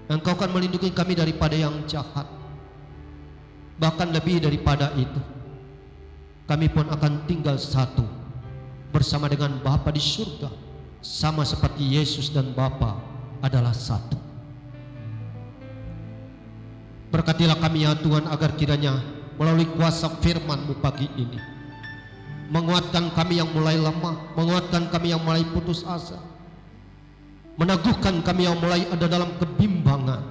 Engkau akan melindungi kami daripada yang jahat. Bahkan lebih daripada itu, kami pun akan tinggal satu bersama dengan Bapa di surga, sama seperti Yesus dan Bapa adalah satu. Berkatilah kami ya Tuhan, agar kiranya melalui kuasa firman-Mu pagi ini menguatkan kami yang mulai lemah, menguatkan kami yang mulai putus asa, meneguhkan kami yang mulai ada dalam kebimbangan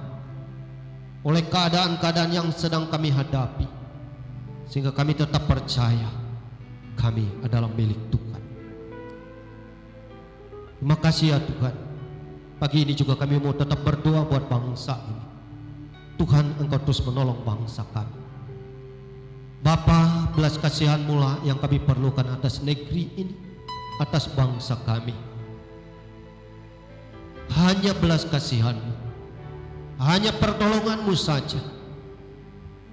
oleh keadaan-keadaan yang sedang kami hadapi, sehingga kami tetap percaya kami adalah milik Tuhan. Terima kasih ya Tuhan. Pagi ini juga kami mau tetap berdoa buat bangsa ini. Tuhan, Engkau terus menolong bangsa kami. Bapa, belas kasihan-Mu lah yang kami perlukan atas negeri ini, atas bangsa kami. Hanya belas kasihan-Mu, hanya pertolongan-Mu saja,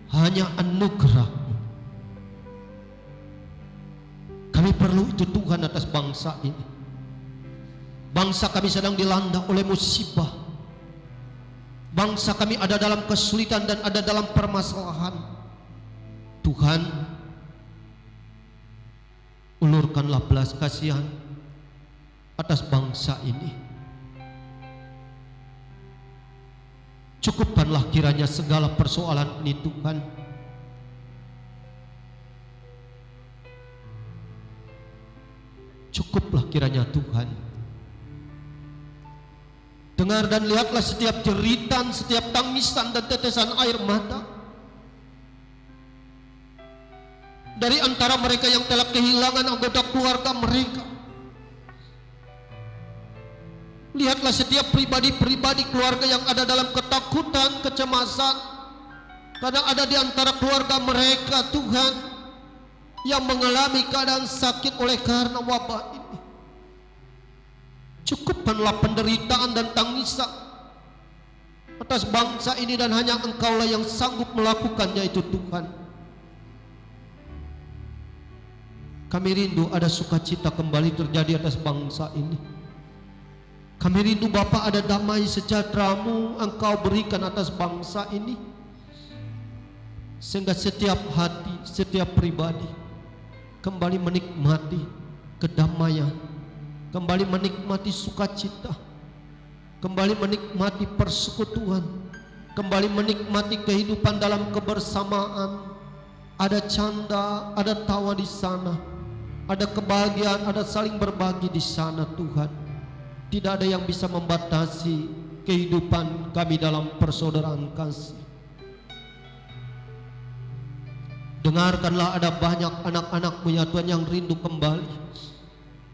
hanya anugerah-Mu. Kami perlu itu Tuhan atas bangsa ini. Bangsa kami sedang dilanda oleh musibah. Bangsa kami ada dalam kesulitan dan ada dalam permasalahan. Tuhan, ulurkanlah belas kasihan atas bangsa ini. Cukupkanlah kiranya segala persoalan ini Tuhan. Cukuplah kiranya Tuhan. Dengar dan lihatlah setiap jeritan, setiap tangisan dan tetesan air mata dari antara mereka yang telah kehilangan anggota keluarga mereka. Lihatlah setiap pribadi-pribadi keluarga yang ada dalam ketakutan, kecemasan, karena ada di antara keluarga mereka Tuhan yang mengalami keadaan sakit oleh karena wabah ini. Cukupkanlah penderitaan dan tangisan atas bangsa ini, dan hanya Engkaulah yang sanggup melakukannya itu Tuhan. Kami rindu ada sukacita kembali terjadi atas bangsa ini. Kami rindu Bapa ada damai sejahtera-Mu Engkau berikan atas bangsa ini, sehingga setiap hati, setiap pribadi kembali menikmati kedamaian, kembali menikmati sukacita, kembali menikmati persekutuan, kembali menikmati kehidupan dalam kebersamaan. Ada canda, ada tawa di sana, ada kebahagiaan, ada saling berbagi di sana Tuhan. Tidak ada yang bisa membatasi kehidupan kami dalam persaudaraan kasih. Dengarkanlah, ada banyak anak-anak-Mu ya Tuhan yang rindu kembali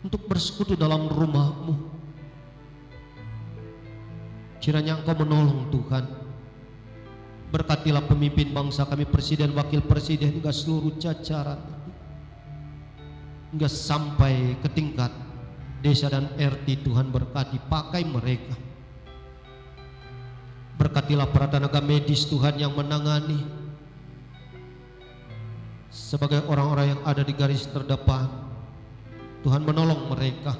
untuk bersekutu dalam rumah-Mu. Kiranya Engkau menolong Tuhan. Berkatilah pemimpin bangsa kami, presiden, wakil presiden, hingga seluruh jajaran, hingga sampai ke tingkat desa dan RT. Tuhan berkati, pakai mereka. Berkatilah para tenaga medis Tuhan yang menangani sebagai orang-orang yang ada di garis terdepan. Tuhan menolong mereka.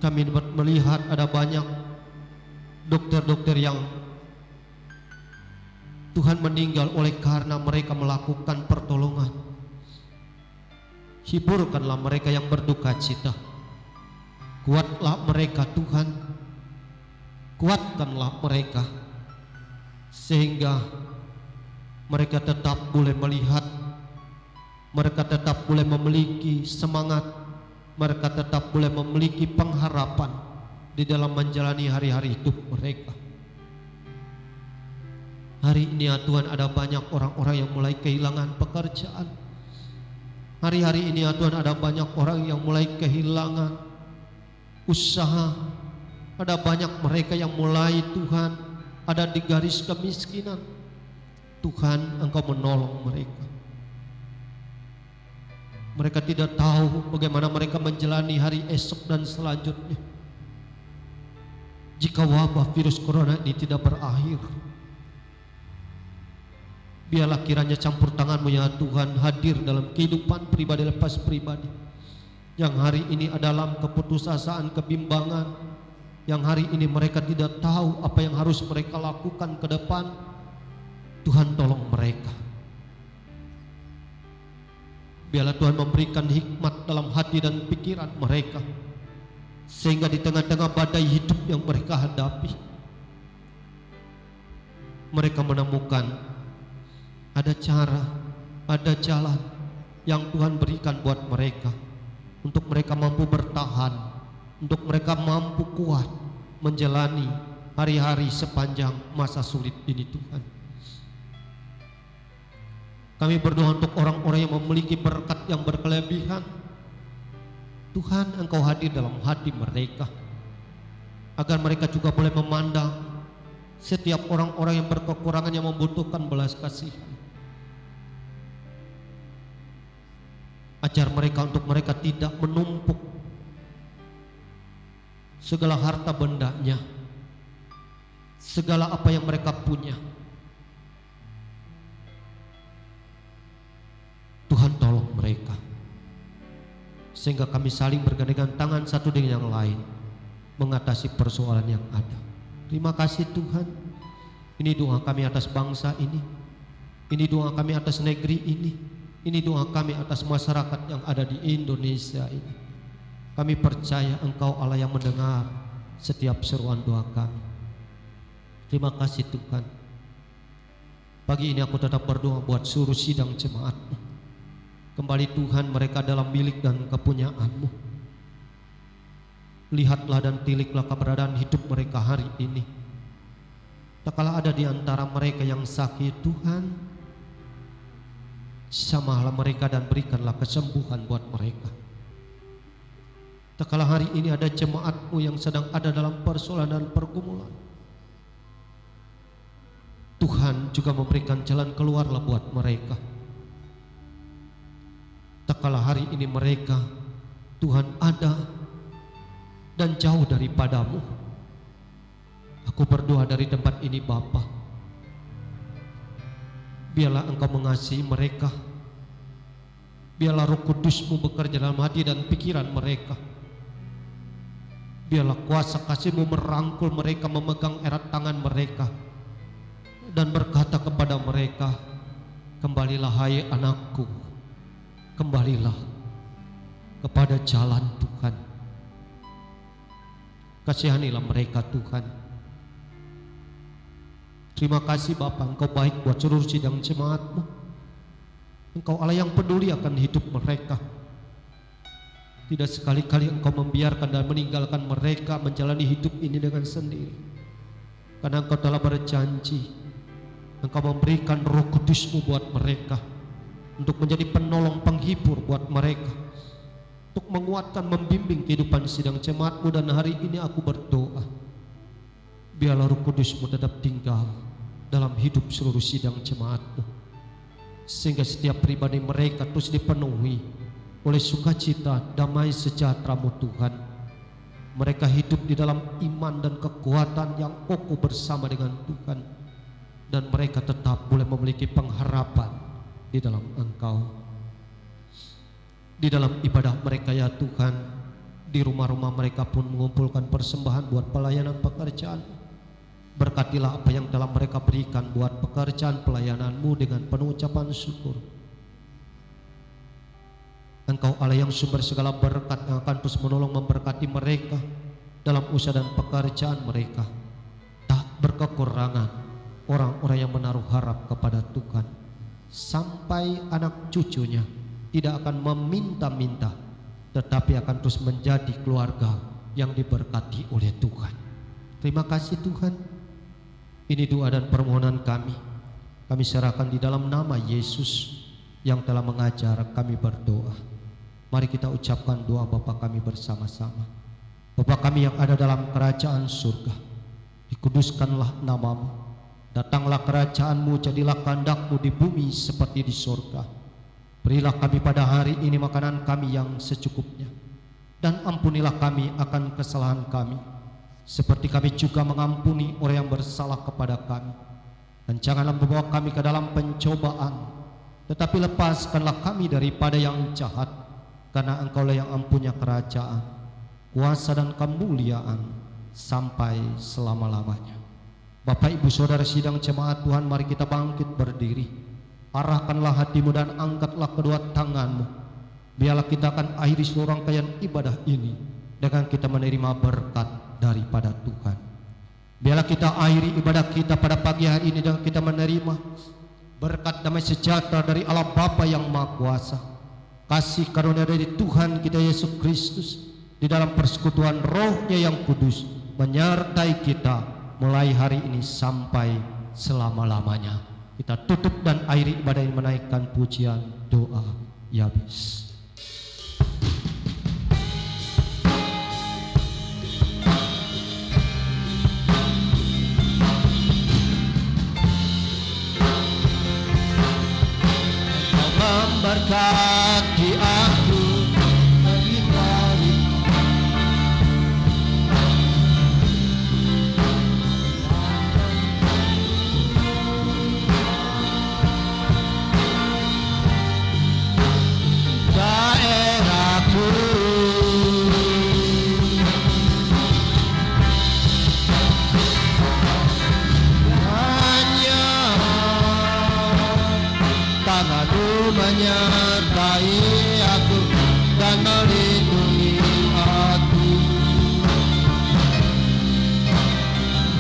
Kami dapat melihat ada banyak dokter-dokter yang Tuhan meninggal oleh karena mereka melakukan pertolongan. Hiburkanlah mereka yang berduka cita. Kuatlah mereka Tuhan. Kuatkanlah mereka sehingga mereka tetap boleh melihat, mereka tetap boleh memiliki semangat, mereka tetap boleh memiliki pengharapan di dalam menjalani hari-hari hidup mereka. Hari ini ya Tuhan, ada banyak orang-orang yang mulai kehilangan pekerjaan. Hari-hari ini ya Tuhan, ada banyak orang yang mulai kehilangan usaha. Ada banyak mereka yang mulai Tuhan ada di garis kemiskinan. Tuhan, Engkau menolong mereka. Mereka tidak tahu bagaimana mereka menjalani hari esok dan selanjutnya jika wabah virus corona ini tidak berakhir. Biarlah kiranya campur tangan-Mu ya Tuhan hadir dalam kehidupan pribadi lepas pribadi yang hari ini ada dalam keputusasaan, kebimbangan, yang hari ini mereka tidak tahu apa yang harus mereka lakukan ke depan. Tuhan, tolong mereka. Biarlah Tuhan memberikan hikmat dalam hati dan pikiran mereka, sehingga di tengah-tengah badai hidup yang mereka hadapi, mereka menemukan ada cara, ada jalan yang Tuhan berikan buat mereka, untuk mereka mampu bertahan, untuk mereka mampu kuat menjalani hari-hari sepanjang masa sulit ini. Tuhan, kami berdoa untuk orang-orang yang memiliki berkat yang berkelebihan. Tuhan, Engkau hadir dalam hati mereka, agar mereka juga boleh memandang setiap orang-orang yang berkekurangan, yang membutuhkan belas kasihan. Ajar mereka untuk mereka tidak menumpuk segala harta bendanya, segala apa yang mereka punya. Tuhan, tolong mereka, sehingga kami saling bergandengan tangan satu dengan yang lain mengatasi persoalan yang ada. Terima kasih Tuhan. Ini doa kami atas bangsa ini doa kami atas negeri ini doa kami atas masyarakat yang ada di Indonesia ini. Kami percaya Engkau Allah yang mendengar setiap seruan doa kami. Terima kasih Tuhan. Pagi ini aku tetap berdoa buat seluruh sidang jemaat-Mu. Kembali Tuhan, mereka dalam milik dan kepunyaan-Mu. Lihatlah dan tiliklah keberadaan hidup mereka hari ini. Tak kala ada di antara mereka yang sakit, Tuhan, jamaahlah mereka dan berikanlah kesembuhan buat mereka. Tak kala hari ini ada jemaat-Mu yang sedang ada dalam persoalan dan pergumulan, Tuhan juga memberikan jalan keluarlah buat mereka. Tak kala hari ini mereka, Tuhan, ada dan jauh daripada-Mu, aku berdoa dari tempat ini Bapa, biarlah Engkau mengasihi mereka, biarlah Roh Kudus-Mu bekerja dalam hati dan pikiran mereka, biarlah kuasa kasih-Mu merangkul mereka, memegang erat tangan mereka, dan berkata kepada mereka, kembalilah hai anakku, kembalilah kepada jalan Tuhan. Kasihanilah mereka Tuhan. Terima kasih Bapa, Engkau baik buat seluruh sidang jemaat-Mu. Engkau Allah yang peduli akan hidup mereka. Tidak sekali-kali Engkau membiarkan dan meninggalkan mereka menjalani hidup ini dengan sendiri, karena Engkau telah berjanji Engkau memberikan Roh Kudus-Mu buat mereka, untuk menjadi penolong penghibur buat mereka, untuk menguatkan, membimbing kehidupan sidang jemaat-Mu. Dan hari ini aku berdoa, biarlah Roh Kudus-Mu tetap tinggal dalam hidup seluruh sidang jemaat-Mu, sehingga setiap pribadi mereka terus dipenuhi oleh sukacita, damai sejahtera-Mu Tuhan. Mereka hidup di dalam iman dan kekuatan yang kokoh bersama dengan Tuhan, dan mereka tetap boleh memiliki pengharapan di dalam Engkau. Di dalam ibadah mereka ya Tuhan, di rumah-rumah mereka pun mengumpulkan persembahan buat pelayanan pekerjaan. Berkatilah apa yang telah mereka berikan buat pekerjaan pelayanan-Mu dengan penuh ucapan syukur. Engkau Allah yang sumber segala berkat, yang akan terus menolong memberkati mereka dalam usaha dan pekerjaan mereka. Tak berkekurangan orang-orang yang menaruh harap kepada Tuhan, sampai anak cucunya tidak akan meminta-minta, tetapi akan terus menjadi keluarga yang diberkati oleh Tuhan. Terima kasih Tuhan. Ini doa dan permohonan kami serahkan di dalam nama Yesus yang telah mengajar kami berdoa. Mari kita ucapkan doa Bapa kami bersama-sama. Bapa kami yang ada dalam kerajaan surga, dikuduskanlah nama-Mu, Datanglah kerajaan-Mu, jadilah kehendak-Mu di bumi seperti di surga. Berilah kami pada hari ini makanan kami yang secukupnya, dan ampunilah kami akan kesalahan kami, seperti kami juga mengampuni orang yang bersalah kepada kami. Dan janganlah membawa kami ke dalam pencobaan, tetapi lepaskanlah kami daripada yang jahat, karena Engkaulah yang mempunyai kerajaan, kuasa dan kemuliaan sampai selama-lamanya. Bapak Ibu Saudara sidang jemaat Tuhan, mari kita bangkit berdiri. Arahkanlah hatimu dan angkatlah kedua tanganmu. Biarlah kita akan akhiri seluruh rangkaian ibadah ini dengan kita menerima berkat daripada Tuhan. Biarlah kita akhiri ibadah kita pada pagi hari ini dengan kita menerima berkat damai sejahtera dari Allah Bapa yang Maha Kuasa, kasih karunia dari Tuhan kita Yesus Kristus, di dalam persekutuan Roh-Nya yang kudus menyertai kita mulai hari ini sampai selama-lamanya. Kita tutup dan akhiri ibadah ini menaikkan pujian doa Yabes. Memberkati aku daerahku, hanya tangan-Mu menyertai aku dan melindungi aku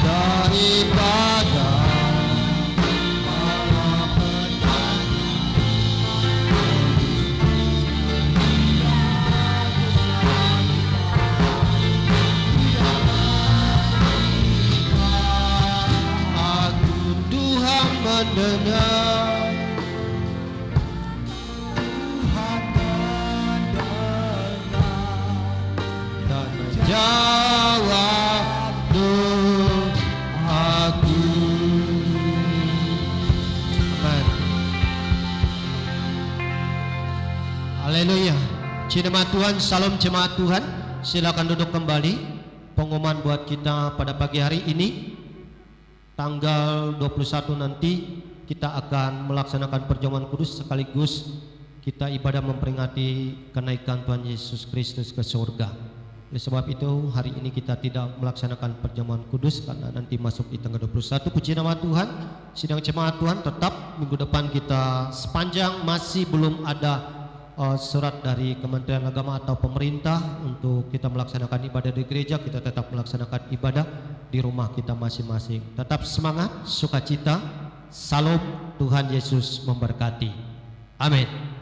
daripada aku. Tuhan mendengar, dan menjawab doaku. Amin. Haleluya. Jemaat Tuhan, salam jemaat Tuhan. Silakan duduk kembali. Pengumuman buat kita pada pagi hari ini, tanggal 21 nanti kita akan melaksanakan perjamuan kudus sekaligus kita ibadah memperingati kenaikan Tuhan Yesus Kristus ke surga. Oleh sebab itu hari ini kita tidak melaksanakan perjamuan kudus karena nanti masuk di tanggal 21. Puji nama Tuhan. Sidang jemaat Tuhan, tetap minggu depan kita sepanjang masih belum ada surat dari Kementerian Agama atau pemerintah untuk kita melaksanakan ibadah di gereja, kita tetap melaksanakan ibadah di rumah kita masing-masing. Tetap semangat, sukacita. Salam, Tuhan Yesus memberkati. Amin.